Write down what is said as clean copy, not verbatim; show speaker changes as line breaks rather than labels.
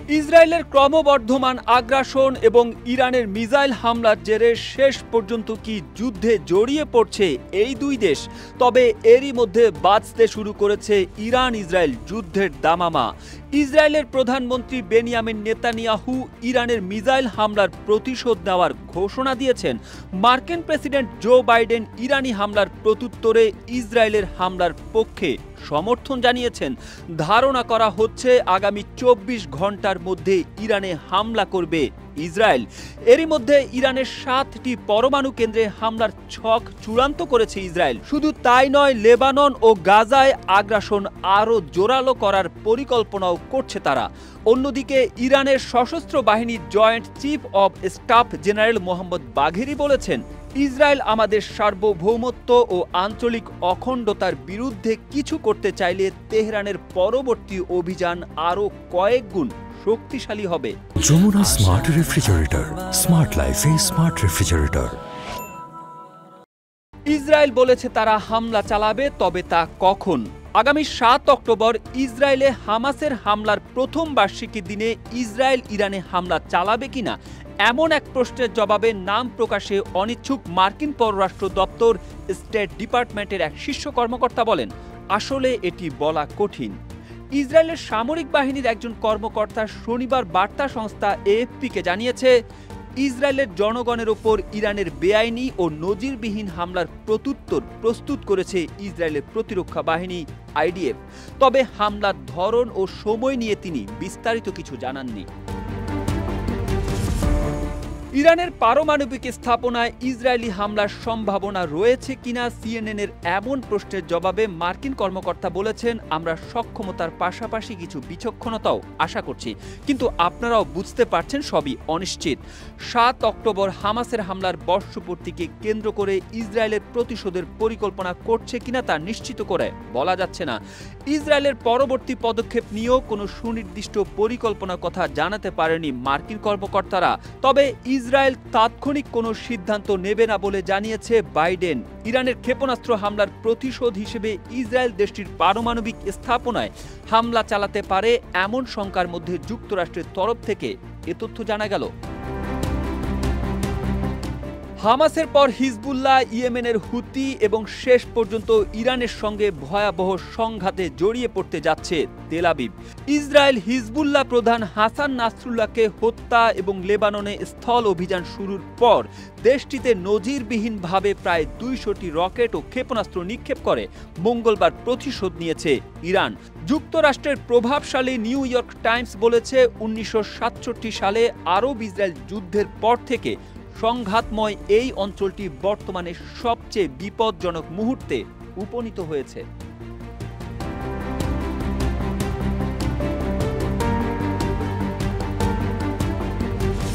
ইসরায়েলের ক্রমবর্ধমান আগ্রাসন এবং ইরানের মিসাইল হামলার জেরে শেষ পর্যন্ত কি যুদ্ধে জড়িয়ে পড়ছে এই দুই দেশ? তবে এরই মধ্যে বাজতে শুরু করেছে ইরান ইসরায়েল যুদ্ধের দামামা। ইসরায়েলের প্রধানমন্ত্রী বেনিয়ামিন নেতানিয়াহু ইরানের মিসাইল হামলার প্রতিশোধ নেওয়ার ঘোষণা দিয়েছেন। মার্কিন প্রেসিডেন্ট জো বাইডেন ইরানি হামলার প্রত্যুত্তরে ইসরায়েলের হামলার পক্ষে সমর্থন জানিয়েছেন। ধারণা করা হচ্ছে আগামী 24 ঘন্টার মধ্যে ইরানে হামলা করবে ইসরায়েল। এরই মধ্যে ইরানের 7টি পরমাণু কেন্দ্রে হামলার ছক চূড়ান্ত করেছে ইসরায়েল। শুধু তাই নয়, লেবানন ও গাজায় আগ্রাসন আরও জোরালো করার পরিকল্পনাও করছে তারা। অন্যদিকে ইরানের সশস্ত্র বাহিনীর joint chief of staff general Mohammad বাঘেরি বলেছেন, ইসরায়েল আমাদের সার্বভৌমত্ব ও আঞ্চলিক অখণ্ডতার বিরুদ্ধে কিছু করতে চাইলে তেহরানের পরবর্তী অভিযান আরও কয়েক গুণ শক্তিশালী হবে।
যমুনা স্মার্ট রেফ্রিজারেটর, স্মার্ট লাইফে স্মার্ট রেফ্রিজারেটর।
ইসরায়েল বলেছে তারা হামলা চালাবে, তবে তা কখন? আগামী 7 অক্টোবর ইসরায়েলে হামাসের হামলার প্রথম বার্ষিকীর দিনে ইসরায়েল ইরানে হামলা চালাবে কিনা এমন এক প্রশ্নের জবাবে নাম প্রকাশে অনিচ্ছুক মার্কিন পররাষ্ট্র দপ্তর স্টেট ডিপার্টমেন্টের এক শীর্ষ কর্মকর্তা বলেন, আসলে এটি বলা কঠিন। ইসরায়েলের সামরিক বাহিনীর একজন কর্মকর্তা শনিবার বার্তা সংস্থা এএফপিকে জানিয়েছে, ইসরায়েলের জনগণের ওপর ইরানের বেআইনি ও নজিরবিহীন হামলার প্রত্যুত্তর প্রস্তুত করেছে ইসরায়েলের প্রতিরক্ষা বাহিনী আইডিএফ। তবে হামলার ধরন ও সময় নিয়ে তিনি বিস্তারিত কিছু জানাননি। ইরানের পারমাণবিক স্থাপনায় ইসরায়েলি হামলার সম্ভাবনা রয়েছে কিনা সিএনএনের এমন প্রশ্নের জবাবে মার্কিন কর্মকর্তা বলেছেন, আমরা সক্ষমতার পাশাপাশি কিছু বিচক্ষণতাও আশা করছি, কিন্তু আপনারাও বুঝতে পারছেন সবই অনিশ্চিত। 7 অক্টোবর হামাসের হামলার বর্ষপূর্তিকে কেন্দ্র করে ইসরায়েলের প্রতিশোধের পরিকল্পনা করছে কিনা তা নিশ্চিত করে বলা যাচ্ছে না। ইসরায়েলের পরবর্তী পদক্ষেপ নিয়েও কোনো সুনির্দিষ্ট পরিকল্পনার কথা জানাতে পারেনি মার্কিন কর্মকর্তারা। তবে ইসরায়েল তাৎক্ষণিক কোনো সিদ্ধান্ত নেবে না বলে জানিয়েছে বাইডেন। ইরানের ক্ষেপণাস্ত্র হামলার প্রতিশোধ হিসেবে ইসরায়েল দেশটির পারমাণবিক স্থাপনায় হামলা চালাতে পারে এমন শঙ্কার মধ্যে যুক্তরাষ্ট্রের তরফ থেকে এ তথ্য জানা গেল। হামাসের পর হিজবুল্লাহ, ইয়েমেনের হুতি এবং শেষ পর্যন্ত ইরানের সঙ্গে ভয়াবহ সংঘাতে জড়িয়ে পড়তে যাচ্ছে তেল আবিব। ইসরায়েল হিজবুল্লাহ প্রধান হাসান নাসরুল্লাহকে হত্যা এবং লেবাননে স্থল অভিযান শুরুর পর দেশটিতে নজিরবিহীনভাবে প্রায় 200টি রকেট ও ক্ষেপণাস্ত্র নিক্ষেপ করে মঙ্গলবার প্রতিশোধ নিয়েছে ইরান। যুক্তরাষ্ট্রের প্রভাবশালী নিউ ইয়র্ক টাইমস বলেছে, 1967 সালে আরব ইসরায়েল যুদ্ধের পর থেকে সংঘাতময় এই অঞ্চলটি বর্তমানে সবচেয়ে বিপজ্জনক মুহূর্তে উপনীত হয়েছে।